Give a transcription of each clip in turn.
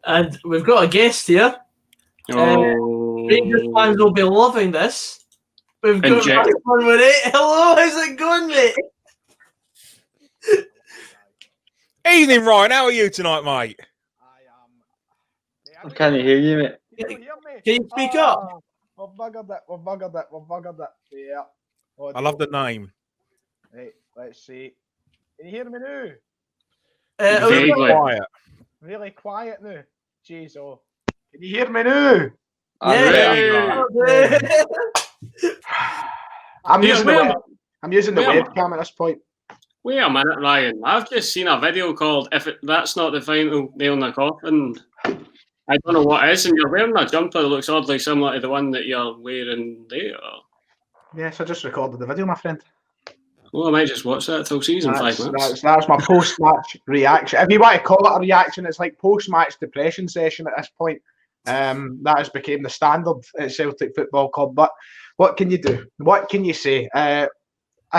And we've got a guest here. Rangers fans will be loving this. We've got RYAN118. Hello, how's it going, mate? Evening, Ryan. How are you tonight, mate? I can't hear you, mate. Can you speak up? We've buggered it. Yeah. I love the name. Right, let's see. Can you hear me now? Really quiet. Really quiet now. Jeez, oh. Can you hear me now? Yeah. I'm using the webcam at this point. Wait a minute, Ryan. I've just seen a video called That's Not the Final Nail in the Coffin. I don't know what it is, and you're wearing a jumper that looks oddly similar to the one that you're wearing there. Yes, I just recorded the video, my friend. Well, I might just watch that till season 5 minutes. That's my post-match reaction. If you want to call it a reaction, it's like post-match depression session at this point. That has become the standard at Celtic Football Club. But what can you do? What can you say? I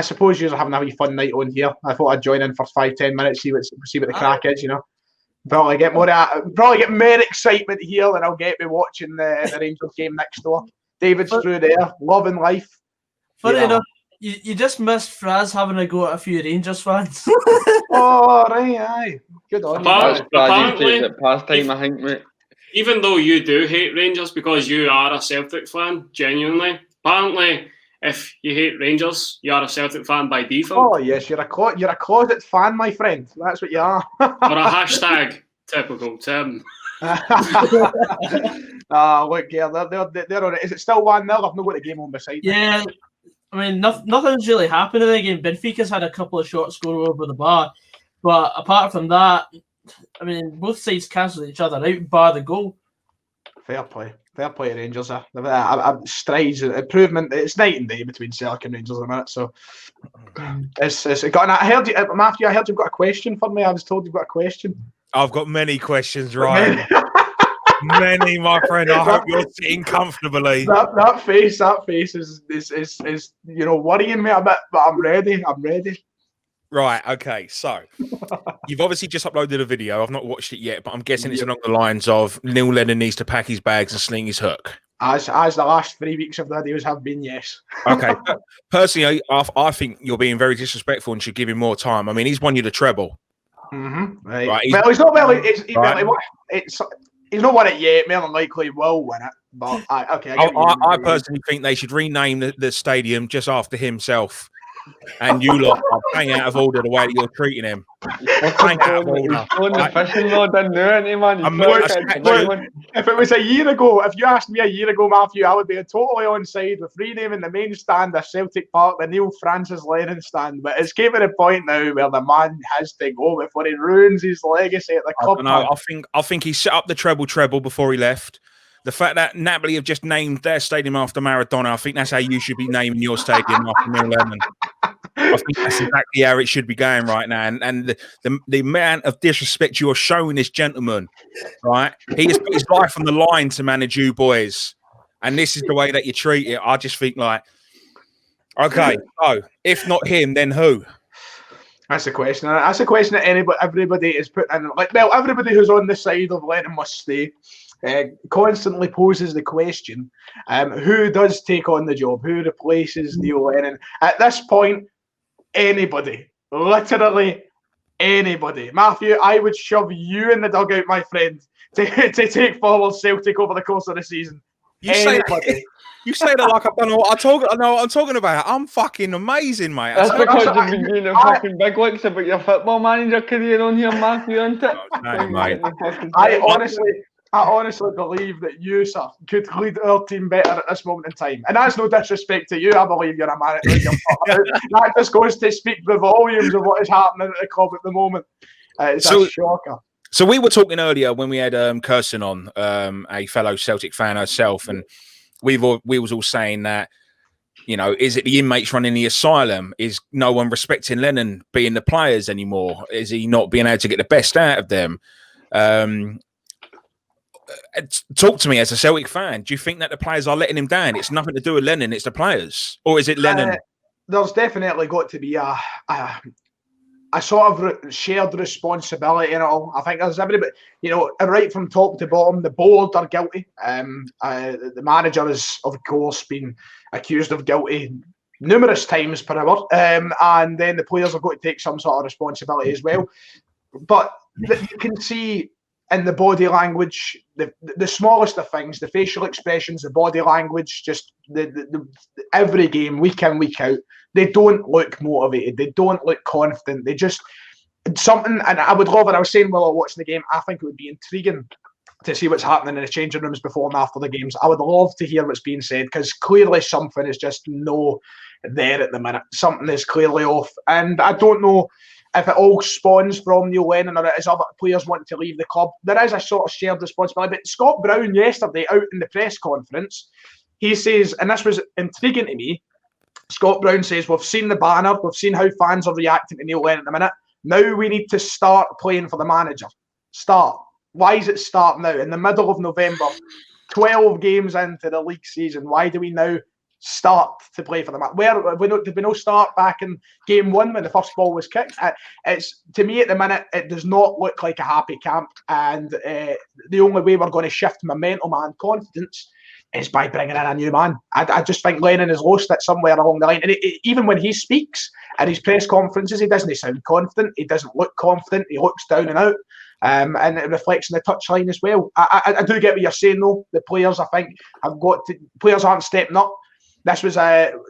suppose you're having a wee fun night on here. I thought I'd join in for 5-10 minutes, see what the crack is, you know. Probably get more excitement here than I'll get me watching the Rangers game next door. David's through there, loving life. Funny enough, you just missed Fraz having a go at a few Rangers fans. Oh, right, aye. Good on you. Apparently, pastime, I think, mate. Even though you do hate Rangers because you are a Celtic fan, genuinely, apparently, if you hate Rangers, you are a Celtic fan by default. Oh yes, you're a closet fan, my friend. That's what you are. Or a hashtag typical Tim. Look, yeah, they're on it. Is it still 1-0? I've not got the game on beside me. Yeah, I mean, nothing's really happened in the game. Benfica's had a couple of shots scored over the bar, but apart from that, I mean, both sides cancelled each other out, bar the goal. Fair play to Rangers. Strides, improvement. It's night and day between Celtic and Rangers at the minute. So it's got. I heard you, Matthew. I heard you've got a question for me. I was told you've got a question. I've got many questions, Ryan. Many, my friend. I hope you're sitting comfortably. That face is worrying me a bit, but I'm ready. Right, okay, so you've obviously just uploaded a video. I've not watched it yet, but I'm guessing it's along the lines of Neil Lennon needs to pack his bags and sling his hook. As the last 3 weeks of the videos have been, yes. Okay, personally, I think you're being very disrespectful and should give him more time. I mean, he's won you the treble. Mm-hmm. Right. Well, he's not really. He's not won it yet. More than likely, he will win it. But I personally think they should rename the stadium just after himself. And you lot are playing out of order the way that you're treating him. Playing out of order. If it was a year ago, if you asked me a year ago, Matthew, I would be totally on side with renaming the main stand of Celtic Park the Neil Lennon stand. But it's came to the point now where the man has to go before he ruins his legacy at the club. I think he set up the treble before he left. The fact that Napoli have just named their stadium after Maradona, I think that's how you should be naming your stadium after Neil Lennon. I think that's exactly how it should be going right now. And the amount of disrespect you are showing this gentleman, right? He has put his life on the line to manage you boys. And this is the way that you treat it. I just think like, okay, so if not him, then who? That's the question. That's a question that everybody is put in. Like, well, everybody who's on the side of Lennon must stay. Constantly poses the question, who does take on the job? Who replaces Neil Lennon? At this point, anybody. Literally anybody. Matthew, I would shove you in the dugout, my friend, to take forward Celtic over the course of the season. You say that like I don't know what I know what I'm talking about. I'm fucking amazing, mate. That's because you've been doing the fucking big licks about your football manager career on here, Matthew, isn't it? No, mate. I honestly believe that you, sir, could lead our team better at this moment in time. And that's no disrespect to you. I believe you're a man. That just goes to speak the volumes of what is happening at the club at the moment. It's a shocker. So we were talking earlier when we had Kirsten on, a fellow Celtic fan herself, and we was all saying that, you know, is it the inmates running the asylum? Is no one respecting Lennon being the players anymore? Is he not being able to get the best out of them? Talk to me as a Celtic fan. Do you think that the players are letting him down? It's nothing to do with Lennon, it's the players. Or is it Lennon? There's definitely got to be a sort of shared responsibility in it all. I think there's everybody, right from top to bottom, the board are guilty. The manager has, of course, been accused of guilty numerous times per hour, and then the players have got to take some sort of responsibility as well. But you can see in the body language, the smallest of things, the facial expressions, the body language, just every game, week in, week out, they don't look motivated. They don't look confident. They just something, and I would love it. I was saying while I was watching the game, I think it would be intriguing to see what's happening in the changing rooms before and after the games. I would love to hear what's being said, because clearly something is just no there at the minute. Something is clearly off, and I don't know if it all spawns from Neil Lennon or it is other players wanting to leave the club. There is a sort of shared responsibility. But Scott Brown yesterday out in the press conference, he says, and this was intriguing to me, Scott Brown says, we've seen the banner, we've seen how fans are reacting to Neil Lennon at the minute. Now we need to start playing for the manager. Start. Why is it start now? In the middle of November, 12 games into the league season, why do we now start to play for the manager? Did we not start back in game one when the first ball was kicked? It's, to me at the minute, it does not look like a happy camp, and the only way we're going to shift momentum and confidence is by bringing in a new man. I just think Lennon has lost it somewhere along the line. And even when he speaks at his press conferences, he doesn't sound confident. He doesn't look confident. He looks down and out. And it reflects in the touchline as well. I do get what you're saying, though. The players, I think, players aren't stepping up. This was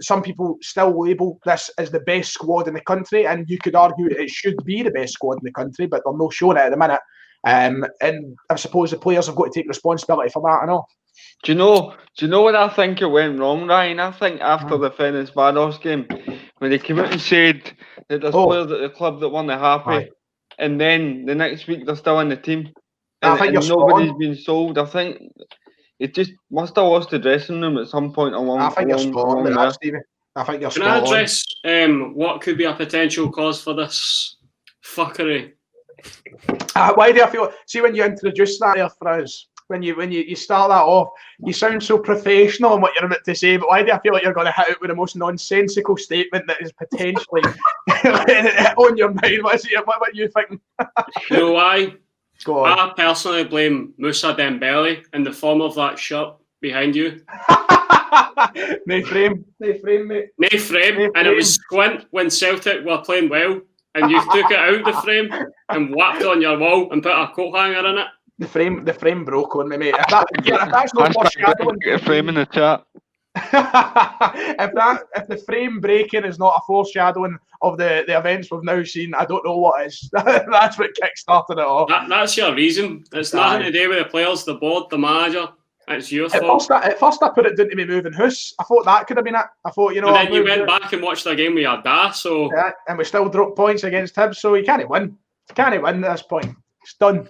some people still label this as the best squad in the country, and you could argue it should be the best squad in the country, but they're not showing it at the minute. And I suppose the players have got to take responsibility for that and all. Do you know what I think it went wrong, Ryan? I think after the Ferencváros game, when they came out and said that there's players at the club that weren't happy, and then the next week they're still in the team, and nobody's been sold. I think it just must have lost the dressing room at some point along. I think you're spot on with that, Stevie. I think you're spot on. Can I address what could be a potential cause for this fuckery? Why do I feel? See, when you introduce that there for us, when you start that off, you sound so professional in what you're about to say, but why do I feel like you're going to hit it with the most nonsensical statement that is potentially on your mind? What are you thinking? You know why? Go on. I personally blame Moussa Dembele in the form of that shirt behind you. No frame, mate. No frame, and it was squint when Celtic were playing well, and you took it out the frame and whacked it on your wall and put a coat hanger in it. The frame broke on me, mate. If that's not foreshadowing, get a frame in the chat. if the frame breaking is not a foreshadowing of the events we've now seen, I don't know what is. That's what kick-started it all. That's your reason. It's nothing to do with the players, the board, the manager. It's your fault. At first I put it down to me moving house. I thought that could have been it. I thought, But then you went back and watched the game with your dad, so... Yeah, and we still dropped points against Hibs, so you can't win. You can't win at this point. It's done.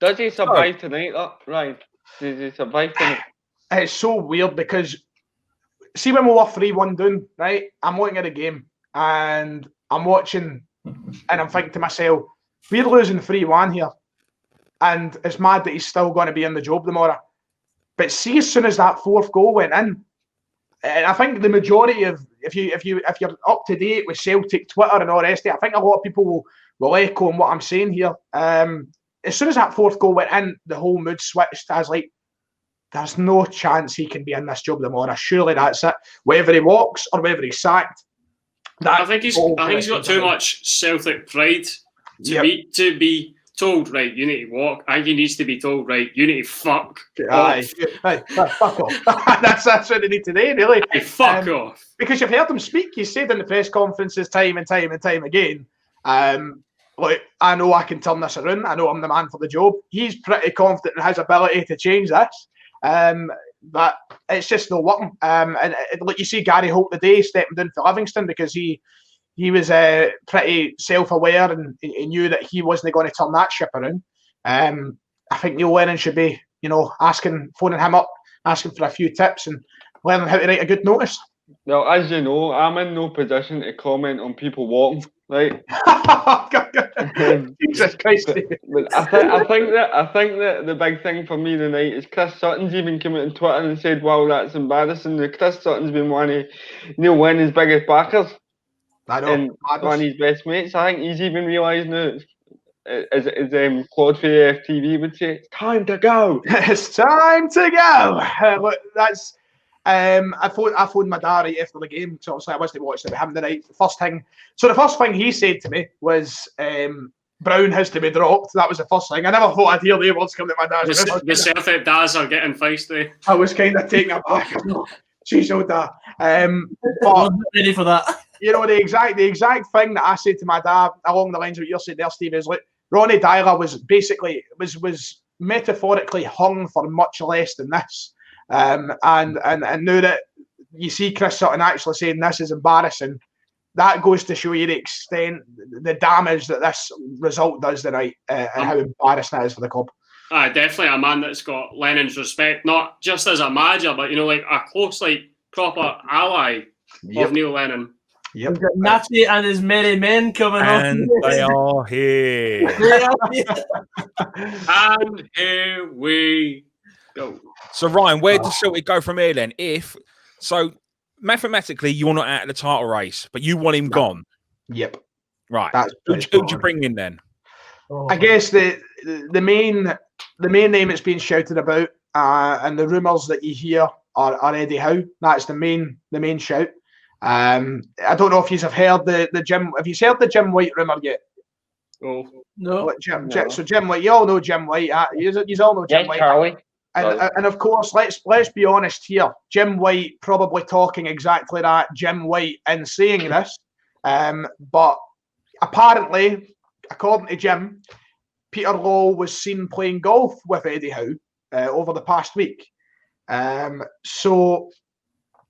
Does he survive tonight, Ryan? Does he survive tonight? It's so weird because, see, when we were 3-1 down, right? I'm looking at the game and I'm watching and I'm thinking to myself, we're losing 3-1 here. And it's mad that he's still going to be in the job tomorrow. But see, as soon as that fourth goal went in, and I think the majority of, if you're up to date with Celtic Twitter and all the rest of it, I think a lot of people will echo on what I'm saying here. As soon as that fourth goal went in, the whole mood switched. I was like, there's no chance he can be in this job tomorrow. Surely that's it. Whether he walks or whether he's sacked. I think he's got too much Celtic pride to be told, right, you need to walk. I think he needs to be told, right, you need to fuck off. Fuck off. that's what they need today, really. Fuck off. Because you've heard him speak. He said in the press conferences time and time again, like, I know I can turn this around. I know I'm the man for the job. He's pretty confident in his ability to change this. But it's just no working. And like you see Gary Holt today stepping down for Livingston because he was pretty self-aware and he knew that he wasn't going to turn that ship around. I think Neil Lennon should be, phoning him up, asking for a few tips and learning how to write a good notice. Well, as you know, I'm in no position to comment on people walking, right? Jesus Christ! But I think that the big thing for me tonight is Chris Sutton's even come out on Twitter and said, "Well, that's embarrassing." Chris Sutton's been one of Neil Lennon's biggest backers. I know. And one of his best mates, I think he's even realised now, as Claude for the FTV would say, it's time to go. It's time to go. Look, that's. I phoned my dad right after the game, so obviously I wasn't watching it with him tonight. The first thing he said to me was, Brown has to be dropped. That was the first thing. I never thought I'd hear the words coming to my dad. The Celtic dads are getting feisty. I was kind of taken aback. Jeez, old dad. I wasn't ready for that. You know, the exact thing that I said to my dad along the lines of what you're saying there, Steve, is like Ronnie Dyler was basically was metaphorically hung for much less than this. And now that you see Chris Sutton actually saying this is embarrassing, that goes to show you the extent, the damage that this result does tonight, and how embarrassing it is for the club. Definitely a man that's got Lennon's respect, not just as a manager, but like a close, like proper ally of Neil Lennon. Yep. Natty and his merry men coming on. And they are here. And here we go. So, Ryan, where does Celtic go from here then? Mathematically, you're not out of the title race, but you want him gone. Yep. Right. Who'd you bring in then? I guess the main name that's being shouted about, and the rumours that you hear are Eddie Howe. That's the main shout. I don't know if you have heard the Jim. Have you heard the Jim White rumour yet? Oh no. So Jim White, you all know Jim White. You all know Jim White. Charlie. And of course, let's be honest here. Jim White probably talking exactly that. Jim White in saying this, but apparently, according to Jim, Peter Law was seen playing golf with Eddie Howe over the past week. So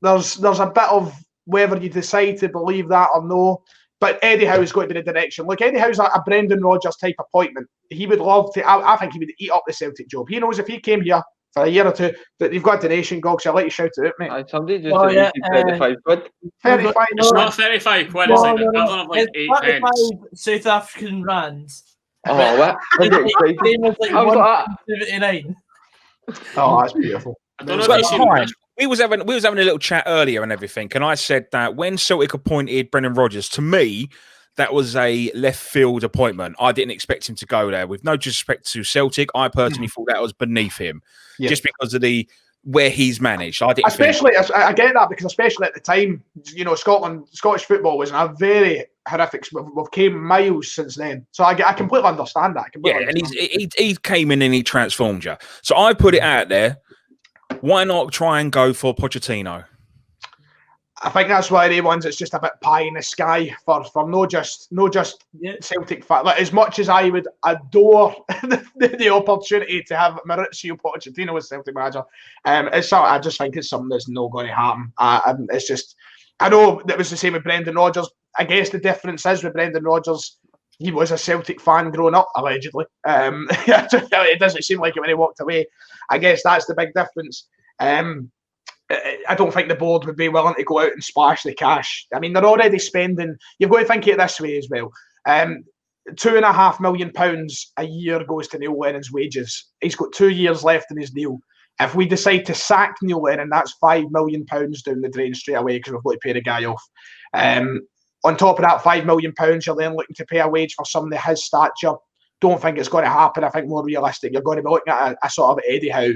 there's a bit of whether you decide to believe that or no. But Eddie Howe is going to be the direction. Look, Eddie Howe's a Brendan Rodgers type appointment. He would love to. I think he would eat up the Celtic job. He knows if he came here for a year or two that you've got a donation, Gogs. I'll let you shout it out, mate. Somebody just donated 35 quid. 35. It's not 35 quid. It's like the equivalent of like 8 pence. South African rands. Oh, what? Same as like How's that? 179. Oh, that's beautiful. I don't know if you've seen this. We was having a little chat earlier and everything, and I said that when Celtic appointed Brendan Rodgers, to me, that was a left field appointment. I didn't expect him to go there. With no disrespect to Celtic, I personally thought that was beneath him, just because of where he's managed. I get that because especially at the time, you know, Scottish football was in a very horrific. We've came miles since then, so I completely understand that. He came in and he transformed you. So I put it out there. Why not try and go for Pochettino? I think that's one of the ones that's just a bit pie in the sky for no just Celtic fan. Like, as much as I would adore the opportunity to have Mauricio Pochettino as Celtic manager, I just think it's something that's not going to happen. It's just, I know that was the same with Brendan Rodgers. I guess the difference is with Brendan Rodgers, he was a Celtic fan growing up, allegedly. It doesn't seem like it when he walked away. I guess that's the big difference. I don't think the board would be willing to go out and splash the cash. I mean, they're already spending. You've got to think of it this way as well. £2.5 million a year goes to Neil Lennon's wages. He's got 2 years left in his deal. If we decide to sack Neil Lennon, that's £5 million down the drain straight away because we've got to pay the guy off. On top of that £5 million, you're then looking to pay a wage for somebody of his stature. Don't think it's going to happen. I think more realistic, you're going to be looking at a sort of Eddie Howe.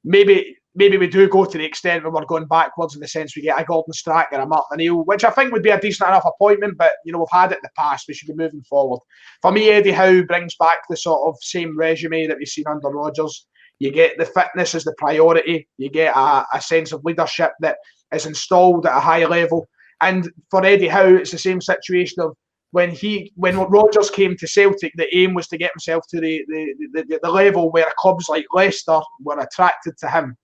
Maybe we do go to the extent where we're going backwards in the sense we get a Gordon Strachan or a Martin O'Neill, which I think would be a decent enough appointment, but you know, we've had it in the past. We should be moving forward. For me, Eddie Howe brings back the sort of same resume that we've seen under Rodgers. You get the fitness as the priority. You get a sense of leadership that is installed at a high level. And for Eddie Howe, it's the same situation of when Rodgers came to Celtic, the aim was to get himself to the level where clubs like Leicester were attracted to him.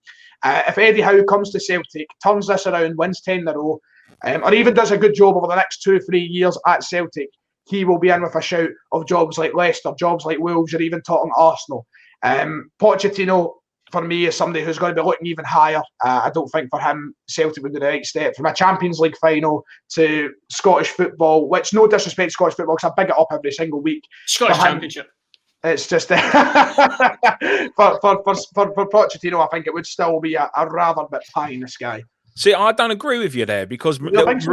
If Eddie Howe comes to Celtic, turns this around, wins 10 in a row, or even does a good job over the next 2 or 3 years at Celtic, he will be in with a shout of jobs like Leicester, jobs like Wolves, or even Tottenham, Arsenal. Pochettino, for me, is somebody who's going to be looking even higher. I don't think for him, Celtic would be the right step. From a Champions League final to Scottish football, which no disrespect to Scottish football, because I big it up every single week. Scottish Championship. It's just for Pochettino, I think it would still be a rather bit pie in the sky. See, I don't agree with you there because You don't think so?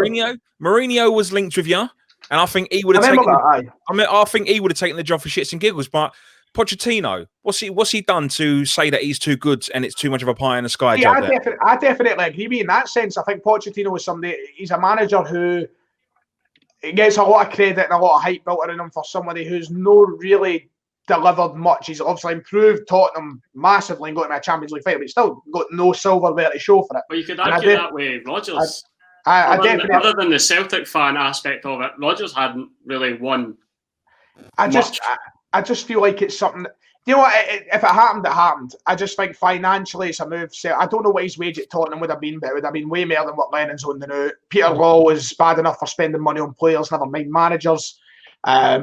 Mourinho was linked with you, and I think he would have I taken. remember that. Aye. I think he would have taken the job for shits and giggles. But Pochettino, what's he done to say that he's too good and it's too much of a pie in the sky Yeah, job? I definitely agree with you in that sense. I think Pochettino is somebody. He's a manager who gets a lot of credit and a lot of hype built around him for somebody who's not really delivered much. He's obviously improved Tottenham massively and got in a Champions League final, but he's still got no silverware to show for it. But you could argue that way, Rodgers. Other than the Celtic fan aspect of it, Rodgers hadn't really won. I just feel like it's something. You know what? If it happened, it happened. I just think financially it's a move. So I don't know what his wage at Tottenham would have been, but it would have been way more than what Lennon's on the now. Peter Law was bad enough for spending money on players, never mind managers. I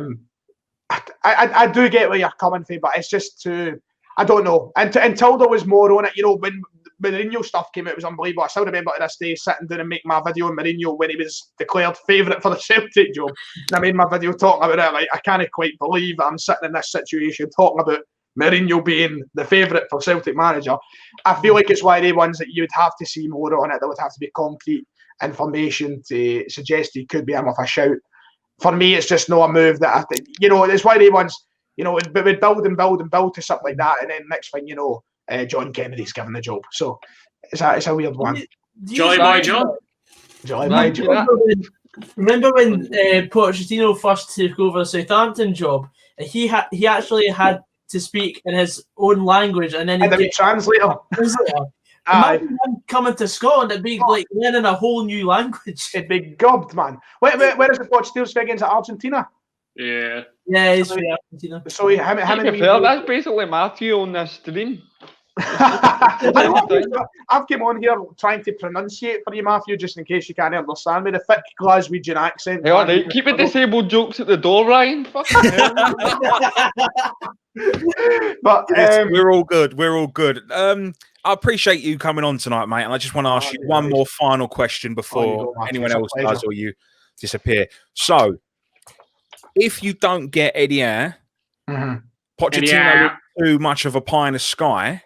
do get where you're coming from, but it's just I don't know. Until there was more on it, you know, when Mourinho stuff came out, it was unbelievable. I still remember to this day sitting down and making my video on Mourinho when he was declared favourite for the Celtic job. And I made my video talking about it. Like, I can't quite believe that I'm sitting in this situation talking about Mourinho being the favourite for Celtic manager. I feel like it's one of the ones that you would have to see more on it. There would have to be concrete information to suggest he could be in with a shout. For me, it's just not a move that I think, you know, it's one of the ones, you know, we'd build and build and build to something like that. And then next thing you know, John Kennedy's given the job. So it's a weird one. Jolly Boy John. Remember when Pochettino first took over the Southampton job? He actually had to speak in his own language, and then he'd translator. Imagine him coming to Scotland, it'd be like learning a whole new language. It'd be gobbed, man. Where is the Pochettino's against Argentina? Yeah. Yeah, he's for Argentina. So that's basically Matthew on this stream. I've come on here trying to pronunciate for you, Matthew, just in case you can't understand me. The thick Glaswegian accent. Hey, all right. Keep it disabled jokes at the door, Ryan. But we're all good. We're all good. I appreciate you coming on tonight, mate. And I just want to ask you one more final question before anyone else does or you disappear. So, if you don't get Eddie Howe, Pochettino too much of a pie in the sky.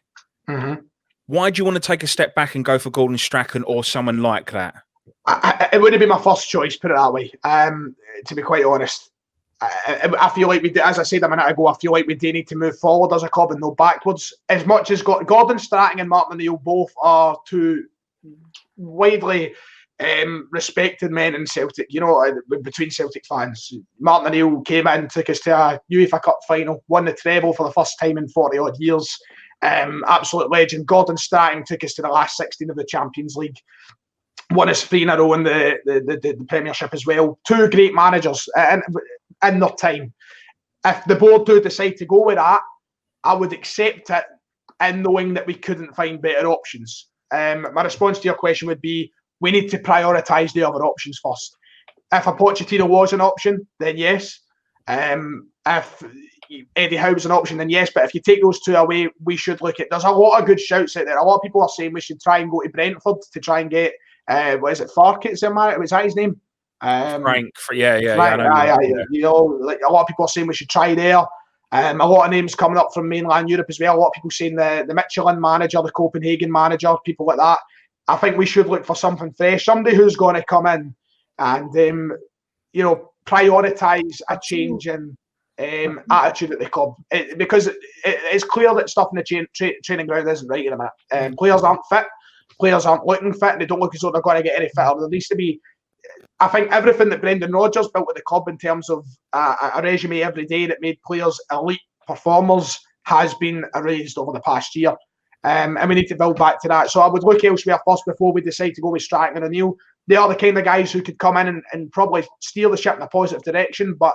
Why do you want to take a step back and go for Gordon Strachan or someone like that? It would have been my first choice, put it that way. To be quite honest, I feel like we did, as I said a minute ago, I feel like we do need to move forward as a club and no backwards. As much as Gordon Strachan and Martin O'Neill both are two widely respected men in Celtic, you know, between Celtic fans. Martin O'Neill came in, took us to a UEFA Cup final, won the treble for the first time in 40 odd years. Absolute legend. Gordon Strachan took us to the last 16 of the Champions League, won us 3 in a row in the Premiership as well. Two great managers in their time. If the board do decide to go with that, I would accept it, in knowing that we couldn't find better options. My response to your question would be, we need to prioritise the other options first. If a Pochettino was an option, then yes. If Eddie Howe's an option, then yes. But if you take those two away, we should look at. There's a lot of good shouts out there. A lot of people are saying we should try and go to Brentford to try and get what is it, Farkett's in there? Was that his name? Frank. Yeah. You know, like a lot of people are saying we should try there. A lot of names coming up from mainland Europe as well. A lot of people saying the Michelin manager, the Copenhagen manager, people like that. I think we should look for something fresh, somebody who's going to come in and you know, prioritise a change in attitude at the club, because it's clear that stuff in the training ground isn't right in a minute. Players aren't fit, players aren't looking fit, and they don't look as though they're going to get any fitter. There needs to be, I think, everything that Brendan Rodgers built at the club in terms of a regime every day that made players elite performers has been erased over the past year. And we need to build back to that. So I would look elsewhere first before we decide to go with Strachan and O'Neill. They are the kind of guys who could come in and probably steer the ship in a positive direction, but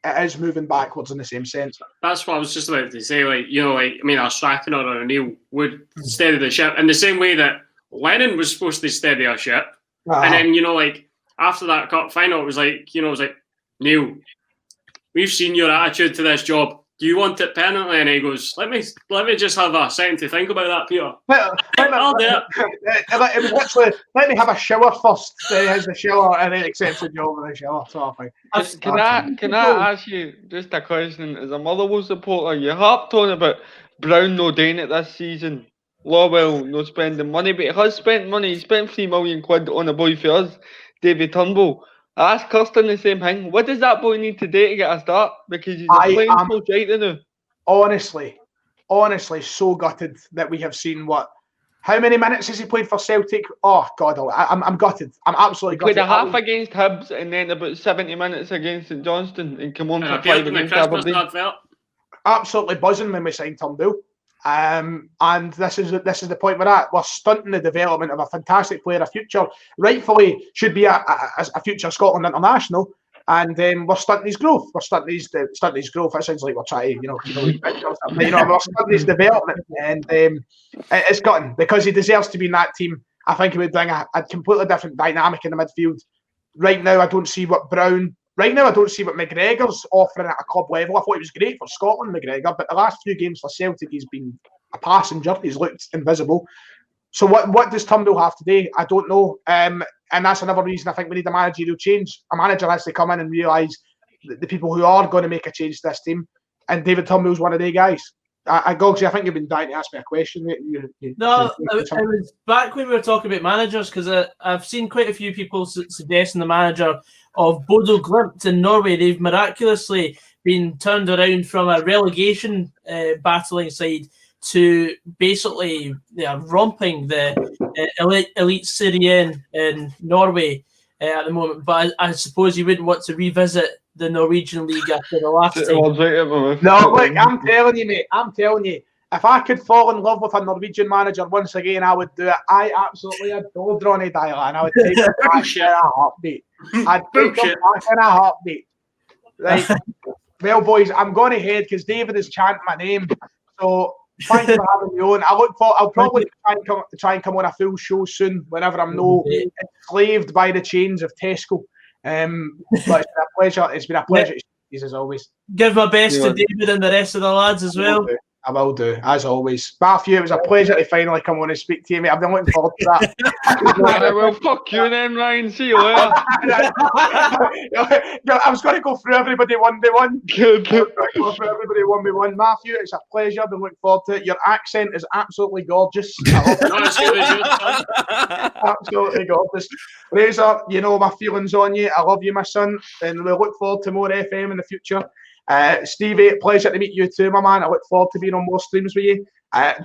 it is moving backwards in the same sense. That's what I was just about to say. Like, you know, like, I mean, a Strachan or an O'Neill would steady the ship in the same way that Lennon was supposed to steady a ship. And then, you know, like, after that cup final, it was like, you know, it was like, Neil, we've seen your attitude to this job. Do you want it permanently? And he goes, let me just have a second to think about that, Peter. I'll do it. It was literally, let me have a shower first. Then he has the shower and then accepts the job with the shower. So can I ask you just a question? As a Motherwell supporter, you harped on about Brown no doing it this season. Lawwell no spending money, but he has spent money. He spent £3 million on a boy for us, David Turnbull. I asked Kirsten the same thing. What does that boy need to do to get a start? Because he's playing so shite now. Honestly, so gutted that we have seen how many minutes has he played for Celtic? Oh God, I'm gutted. I'm absolutely gutted. Played a half against Hibs and then about 70 minutes against St Johnstone and come on for 5 against Aberdeen. Absolutely buzzing when we signed Turnbull. And this is the point we're at. We're stunting the development of a fantastic player, a future, rightfully should be a future Scotland international, and we're stunting his growth. We're stunting his growth. It sounds like we're trying to, we're stunting his development, and it's gotten because he deserves to be in that team. I think he would bring a completely different dynamic in the midfield. Right now, I don't see what McGregor's offering at a club level. I thought he was great for Scotland, McGregor, but the last few games for Celtic, he's been a passenger. He's looked invisible. So what does Turnbull have to do? I don't know. And that's another reason I think we need a managerial change. A manager has to come in and realise the people who are going to make a change to this team. And David Turnbull's one of the guys. Gogsy, I think you've been dying to ask me a question. It was back when we were talking about managers, because I've seen quite a few people suggesting the manager of Bodo Glimt in Norway. They've miraculously been turned around from a relegation battling side to basically romping the elite Serie in Norway at the moment. But I suppose you wouldn't want to revisit the Norwegian league after the last time. No, look, I'm telling you, mate. I'm telling you. If I could fall in love with a Norwegian manager once again, I would do it. I absolutely adore Ronny Deila, and I would take him back in a heartbeat. I'd take him back in a heartbeat. Right. Well, boys, I'm going ahead because David is chanting my name. So thanks for having me on. I'll probably try and come on a full show soon whenever I'm not enslaved by the chains of Tesco. But it's been a pleasure as always. Give my best to David and the rest of the lads as well. I will do, as always. Matthew, it was a pleasure to finally come on and speak to you, mate. I've been looking forward to that. Well, fuck you then, Ryan. See you later. I was going to go through everybody one by one. Matthew, it's a pleasure. I've been looking forward to it. Your accent is absolutely gorgeous. Absolutely gorgeous. Razor, you know my feelings on you. I love you, my son, and we look forward to more FM in the future. Stevie, pleasure to meet you too, my man. I look forward to being on more streams with you.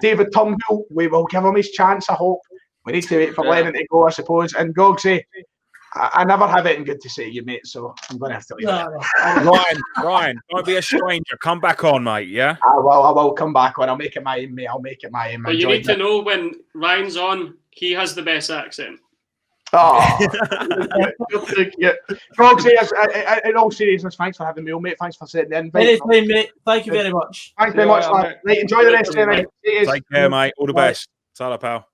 David Turnbull, we will give him his chance, I hope. We need to wait for Lennon to go, I suppose. And Gogsy, I never have anything good to say to you, mate, so I'm going to have to leave it. Ryan, don't be a stranger. Come back on, mate, yeah? I will come back on. I'll make it my aim, mate. I'll make it my aim. But you need to know when Ryan's on, he has the best accent. Oh, Gogsy, in all seriousness, thanks for having me on, mate. Thanks for sitting in. Anytime, mate. Thank you very much. Thanks very much, lad. Right, enjoy the rest of the night. Take care, mate. All the best. Ta-ra, pal.